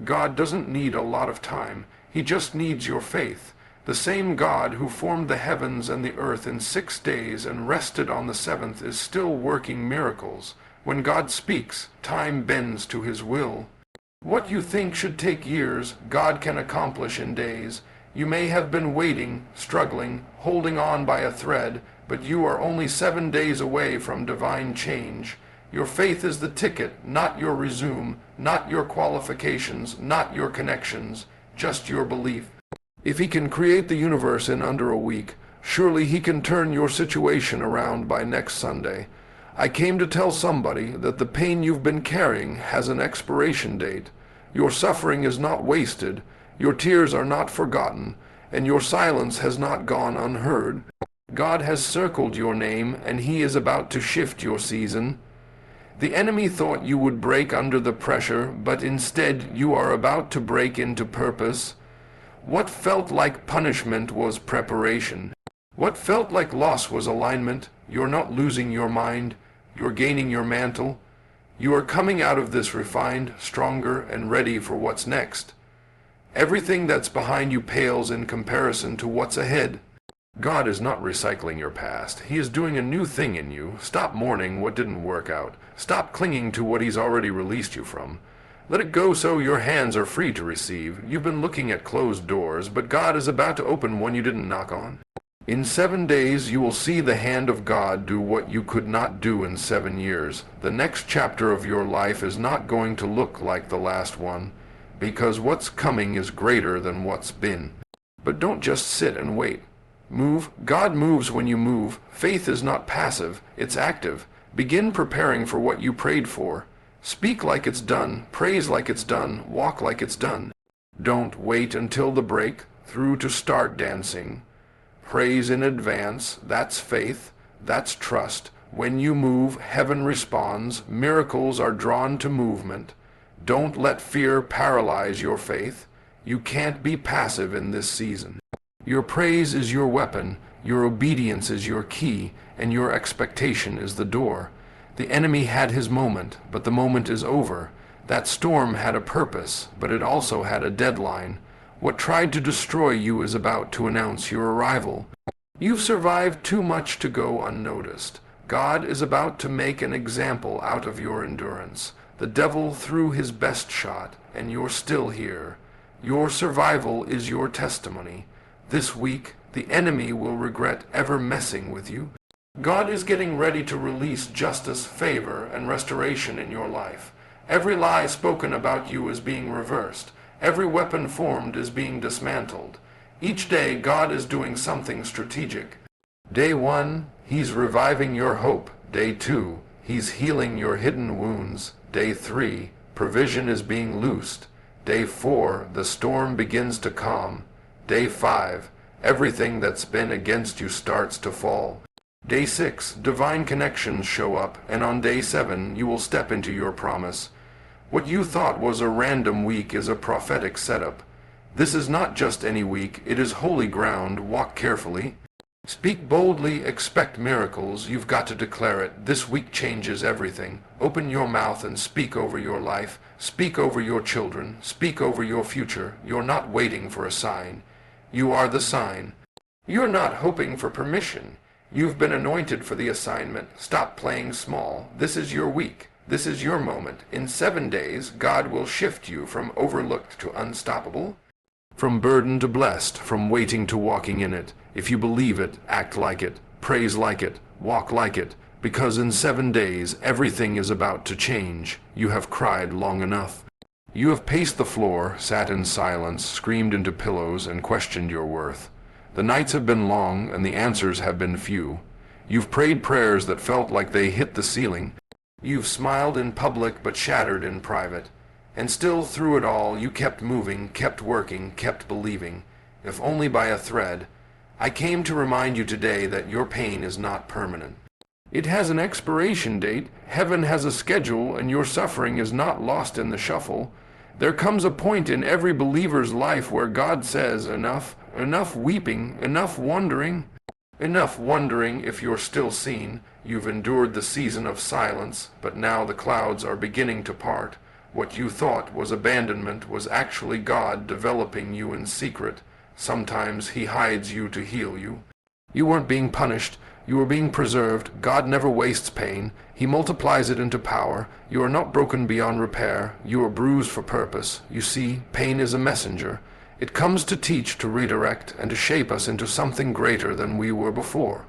God doesn't need a lot of time. He just needs your faith. The same God who formed the heavens and the earth in 6 days and rested on the seventh is still working miracles. When God speaks, time bends to his will. What you think should take years, God can accomplish in days. You may have been waiting, struggling, holding on by a thread, but you are only 7 days away from divine change. Your faith is the ticket, not your resume, not your qualifications, not your connections, just your belief. If he can create the universe in under a week, surely he can turn your situation around by next Sunday. I came to tell somebody that the pain you've been carrying has an expiration date. Your suffering is not wasted, your tears are not forgotten, and your silence has not gone unheard. God has circled your name, and he is about to shift your season. The enemy thought you would break under the pressure, but instead you are about to break into purpose. What felt like punishment was preparation. What felt like loss was alignment. You're not losing your mind. You're gaining your mantle. You are coming out of this refined, stronger, and ready for what's next. Everything that's behind you pales in comparison to what's ahead. God is not recycling your past. He is doing a new thing in you. Stop mourning what didn't work out. Stop clinging to what he's already released you from. Let it go so your hands are free to receive. You've been looking at closed doors, but God is about to open one you didn't knock on. In 7 days you will see the hand of God do what you could not do in 7 years. The next chapter of your life is not going to look like the last one, because what's coming is greater than what's been. But don't just sit and wait. Move. God moves when you move. Faith is not passive, it's active. Begin preparing for what you prayed for. Speak like it's done, praise like it's done, walk like it's done. Don't wait until the break through to start dancing. Praise in advance, that's faith, that's trust. When you move, heaven responds, miracles are drawn to movement. Don't let fear paralyze your faith. You can't be passive in this season. Your praise is your weapon, your obedience is your key, and your expectation is the door. The enemy had his moment, but the moment is over. That storm had a purpose, but it also had a deadline. What tried to destroy you is about to announce your arrival. You've survived too much to go unnoticed. God is about to make an example out of your endurance. The devil threw his best shot, and you're still here. Your survival is your testimony. This week, the enemy will regret ever messing with you. God is getting ready to release justice, favor, and restoration in your life. Every lie spoken about you is being reversed. Every weapon formed is being dismantled. Each day, God is doing something strategic. Day 1, he's reviving your hope. Day 2, he's healing your hidden wounds. Day 3, provision is being loosed. Day 4, the storm begins to calm. Day 5, everything that's been against you starts to fall. Day 6, divine connections show up, and on day 7, you will step into your promise. What you thought was a random week is a prophetic setup. This is not just any week, it is holy ground. Walk carefully. Speak boldly, expect miracles. You've got to declare it. This week changes everything. Open your mouth and speak over your life. Speak over your children. Speak over your future. You're not waiting for a sign. You are the sign. You're not hoping for permission. You've been anointed for the assignment. Stop playing small. This is your week. This is your moment. In 7 days, God will shift you from overlooked to unstoppable, from burden to blessed, from waiting to walking in it. If you believe it, act like it, praise like it, walk like it, because in 7 days, everything is about to change. You have cried long enough. You have paced the floor, sat in silence, screamed into pillows, and questioned your worth. The nights have been long, and the answers have been few. You've prayed prayers that felt like they hit the ceiling. You've smiled in public but shattered in private. And still through it all, you kept moving, kept working, kept believing, if only by a thread. I came to remind you today that your pain is not permanent. It has an expiration date. Heaven has a schedule, and your suffering is not lost in the shuffle. There comes a point in every believer's life where God says, enough, enough weeping, enough wondering. Enough wondering if you're still seen. You've endured the season of silence, but now the clouds are beginning to part. What you thought was abandonment was actually God developing you in secret. Sometimes he hides you to heal you. You weren't being punished. You were being preserved. God never wastes pain. He multiplies it into power. You are not broken beyond repair. You are bruised for purpose. You see, pain is a messenger. It comes to teach, to redirect, and to shape us into something greater than we were before.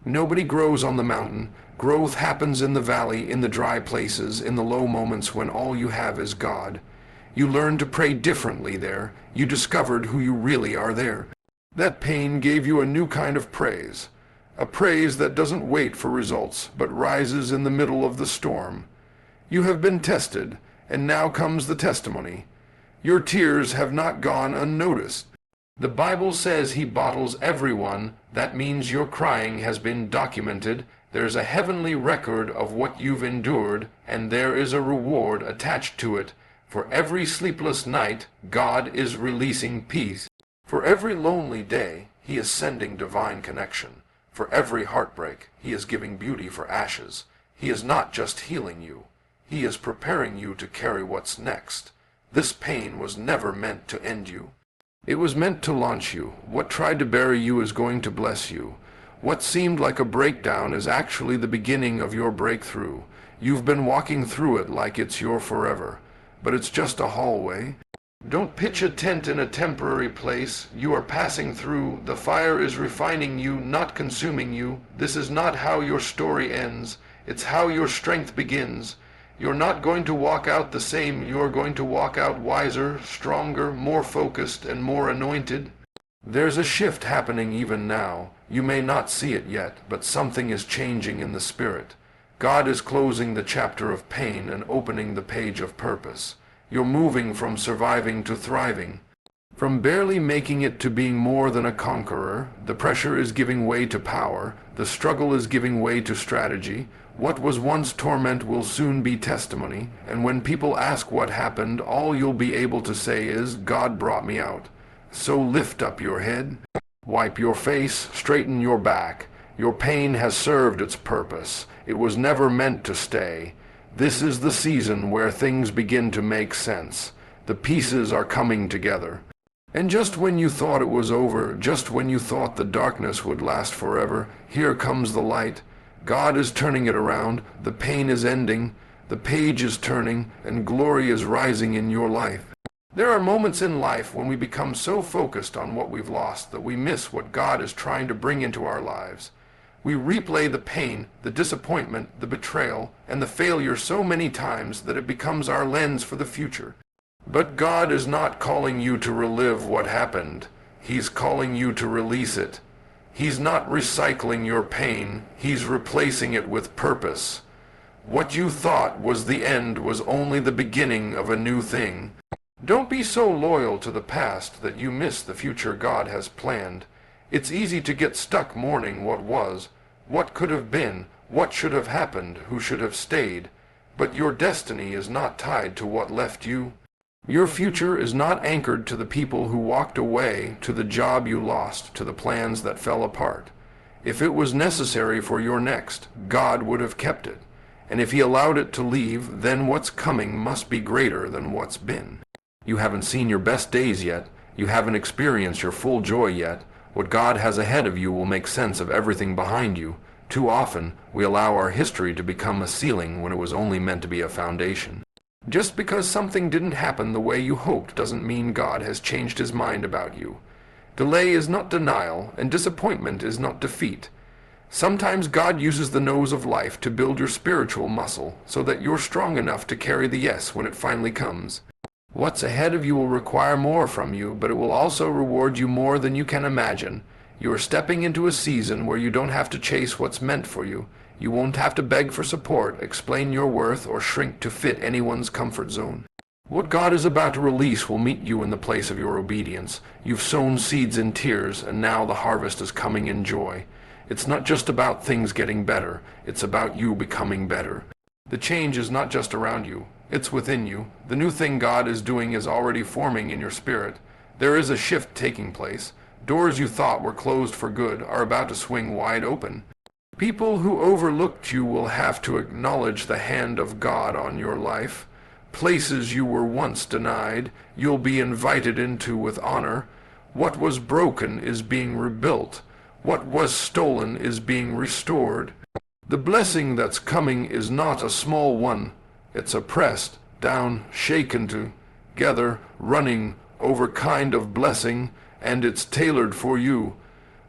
Nobody grows on the mountain. Growth happens in the valley, in the dry places, in the low moments when all you have is God. You learn to pray differently there. You discovered who you really are there. That pain gave you a new kind of praise. A praise that doesn't wait for results, but rises in the middle of the storm. You have been tested, and now comes the testimony. Your tears have not gone unnoticed. The Bible says he bottles everyone. That means your crying has been documented. There's a heavenly record of what you've endured, and there is a reward attached to it. For every sleepless night, God is releasing peace. For every lonely day, he is sending divine connection. For every heartbreak, he is giving beauty for ashes. He is not just healing you. He is preparing you to carry what's next. This pain was never meant to end you. It was meant to launch you. What tried to bury you is going to bless you. What seemed like a breakdown is actually the beginning of your breakthrough. You've been walking through it like it's your forever. But it's just a hallway. Don't pitch a tent in a temporary place. You are passing through. The fire is refining you, not consuming you. This is not how your story ends. It's how your strength begins. You're not going to walk out the same. You're going to walk out wiser, stronger, more focused, and more anointed. There's a shift happening even now. You may not see it yet, but something is changing in the spirit. God is closing the chapter of pain and opening the page of purpose. You're moving from surviving to thriving. From barely making it to being more than a conqueror. The pressure is giving way to power. The struggle is giving way to strategy. What was once torment will soon be testimony. And when people ask what happened, all you'll be able to say is, God brought me out. So lift up your head. Wipe your face. Straighten your back. Your pain has served its purpose. It was never meant to stay. This is the season where things begin to make sense. The pieces are coming together. And just when you thought it was over, just when you thought the darkness would last forever, here comes the light. God is turning it around. The pain is ending. The page is turning, and glory is rising in your life. There are moments in life when we become so focused on what we've lost that we miss what God is trying to bring into our lives. We replay the pain, the disappointment, the betrayal, and the failure so many times that it becomes our lens for the future. But God is not calling you to relive what happened. He's calling you to release it. He's not recycling your pain. He's replacing it with purpose. What you thought was the end was only the beginning of a new thing. Don't be so loyal to the past that you miss the future God has planned. It's easy to get stuck mourning what was, what could have been, what should have happened, who should have stayed. But your destiny is not tied to what left you. Your future is not anchored to the people who walked away, to the job you lost, to the plans that fell apart. If it was necessary for your next, God would have kept it. And if he allowed it to leave, then what's coming must be greater than what's been. You haven't seen your best days yet. You haven't experienced your full joy yet. What God has ahead of you will make sense of everything behind you. Too often, we allow our history to become a ceiling when it was only meant to be a foundation. Just because something didn't happen the way you hoped doesn't mean God has changed his mind about you. Delay is not denial, and disappointment is not defeat. Sometimes God uses the no's of life to build your spiritual muscle so that you're strong enough to carry the yes when it finally comes. What's ahead of you will require more from you, but it will also reward you more than you can imagine. You are stepping into a season where you don't have to chase what's meant for you. You won't have to beg for support, explain your worth, or shrink to fit anyone's comfort zone. What God is about to release will meet you in the place of your obedience. You've sown seeds in tears, and now the harvest is coming in joy. It's not just about things getting better. It's about you becoming better. The change is not just around you. It's within you. The new thing God is doing is already forming in your spirit. There is a shift taking place. Doors you thought were closed for good are about to swing wide open. People who overlooked you will have to acknowledge the hand of God on your life. Places you were once denied, you'll be invited into with honor. What was broken is being rebuilt. What was stolen is being restored. The blessing that's coming is not a small one. It's a pressed down, shaken together, running over kind of blessing, and it's tailored for you.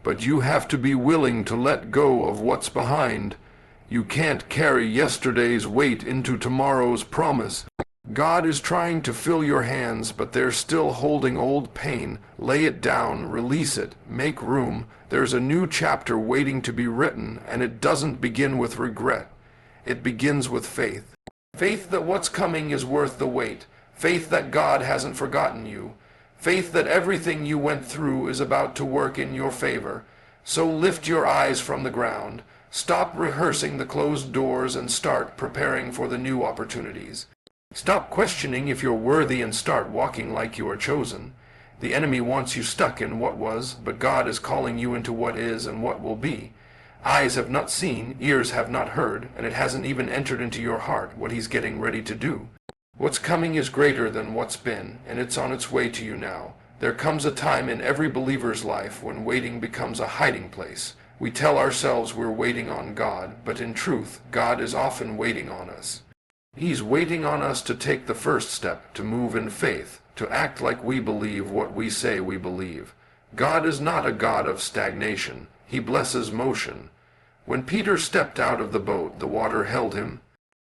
But you have to be willing to let go of what's behind. You can't carry yesterday's weight into tomorrow's promise. God is trying to fill your hands, but they're still holding old pain. Lay it down, release it, make room. There's a new chapter waiting to be written, and it doesn't begin with regret. It begins with faith. Faith that what's coming is worth the wait. Faith that God hasn't forgotten you. Faith that everything you went through is about to work in your favor. So lift your eyes from the ground. Stop rehearsing the closed doors and start preparing for the new opportunities. Stop questioning if you're worthy and start walking like you are chosen. The enemy wants you stuck in what was, but God is calling you into what is and what will be. Eyes have not seen, ears have not heard, and it hasn't even entered into your heart what he's getting ready to do. What's coming is greater than what's been, and it's on its way to you now. There comes a time in every believer's life when waiting becomes a hiding place. We tell ourselves we're waiting on God, but in truth, God is often waiting on us. He's waiting on us to take the first step, to move in faith, to act like we believe what we say we believe. God is not a God of stagnation. He blesses motion. When Peter stepped out of the boat, the water held him,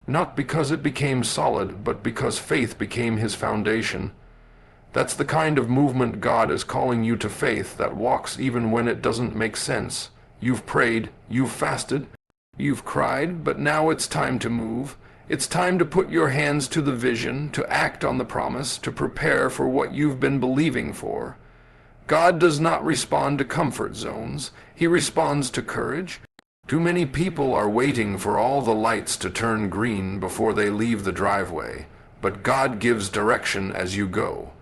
not because it became solid, but because faith became his foundation. That's the kind of movement God is calling you to, faith that walks even when it doesn't make sense. You've prayed, you've fasted, you've cried, but now it's time to move. It's time to put your hands to the vision, to act on the promise, to prepare for what you've been believing for. God does not respond to comfort zones. He responds to courage. Too many people are waiting for all the lights to turn green before they leave the driveway, but God gives direction as you go.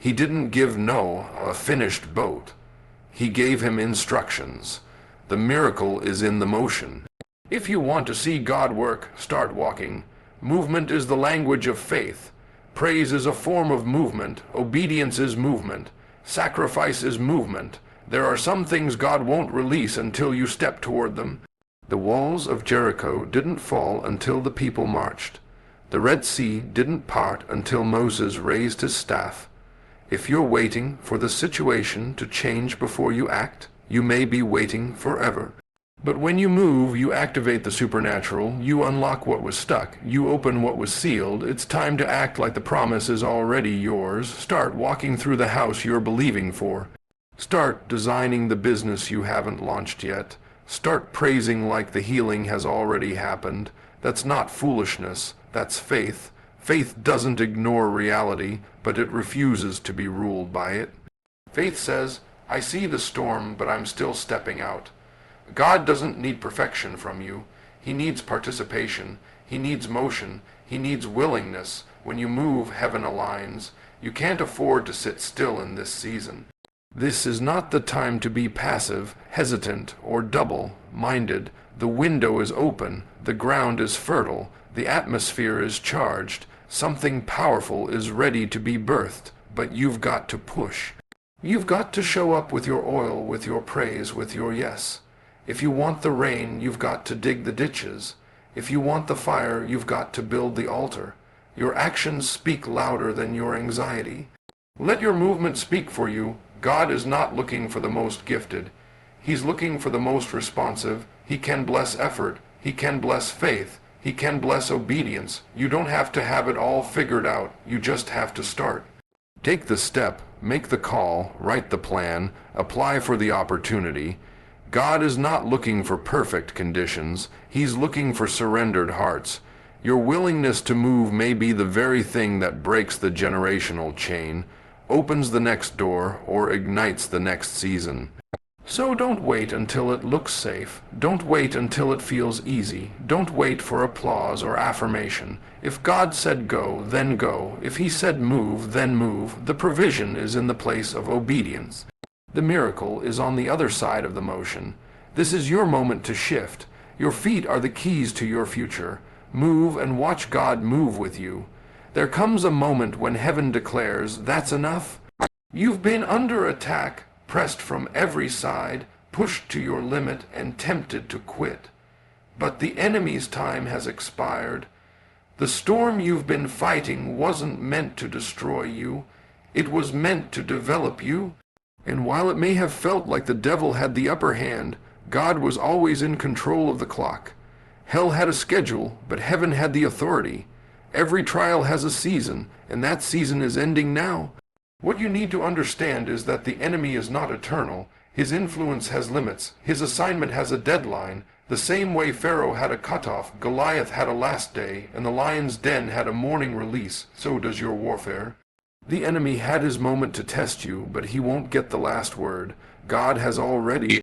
He didn't give Noah a finished boat. He gave him instructions. The miracle is in the motion. If you want to see God work, start walking. Movement is the language of faith. Praise is a form of movement. Obedience is movement. Sacrifice is movement. There are some things God won't release until you step toward them. The walls of Jericho didn't fall until the people marched. The Red Sea didn't part until Moses raised his staff. If you're waiting for the situation to change before you act, you may be waiting forever. But when you move, you activate the supernatural, you unlock what was stuck, you open what was sealed. It's time to act like the promise is already yours. Start walking through the house you're believing for. Start designing the business you haven't launched yet. Start praising like the healing has already happened. That's not foolishness, that's faith. Faith doesn't ignore reality, but it refuses to be ruled by it. Faith says, I see the storm, but I'm still stepping out. God doesn't need perfection from you. He needs participation. He needs motion. He needs willingness. When you move, heaven aligns. You can't afford to sit still in this season. This is not the time to be passive, hesitant, or double-minded. The window is open. The ground is fertile. The atmosphere is charged. Something powerful is ready to be birthed, but you've got to push. You've got to show up with your oil, with your praise, with your yes. If you want the rain, you've got to dig the ditches. If you want the fire, you've got to build the altar. Your actions speak louder than your anxiety. Let your movement speak for you. God is not looking for the most gifted. He's looking for the most responsive. He can bless effort. He can bless faith. He can bless obedience. You don't have to have it all figured out. You just have to start. Take the step, make the call, write the plan, apply for the opportunity. God is not looking for perfect conditions. He's looking for surrendered hearts. Your willingness to move may be the very thing that breaks the generational chain, opens the next door, or ignites the next season. So don't wait until it looks safe. Don't wait until it feels easy. Don't wait for applause or affirmation. If God said go, then go. If He said move, then move. The provision is in the place of obedience. The miracle is on the other side of the motion. This is your moment to shift. Your feet are the keys to your future. Move and watch God move with you. There comes a moment when heaven declares, "That's enough." You've been under attack, pressed from every side, pushed to your limit, and tempted to quit. But the enemy's time has expired. The storm you've been fighting wasn't meant to destroy you. It was meant to develop you. And while it may have felt like the devil had the upper hand, God was always in control of the clock. Hell had a schedule, but heaven had the authority. Every trial has a season, and that season is ending now. What you need to understand is that the enemy is not eternal. His influence has limits. His assignment has a deadline. The same way Pharaoh had a cutoff, Goliath had a last day, and the lion's den had a morning release, so does your warfare. The enemy had his moment to test you, but he won't get the last word. God has already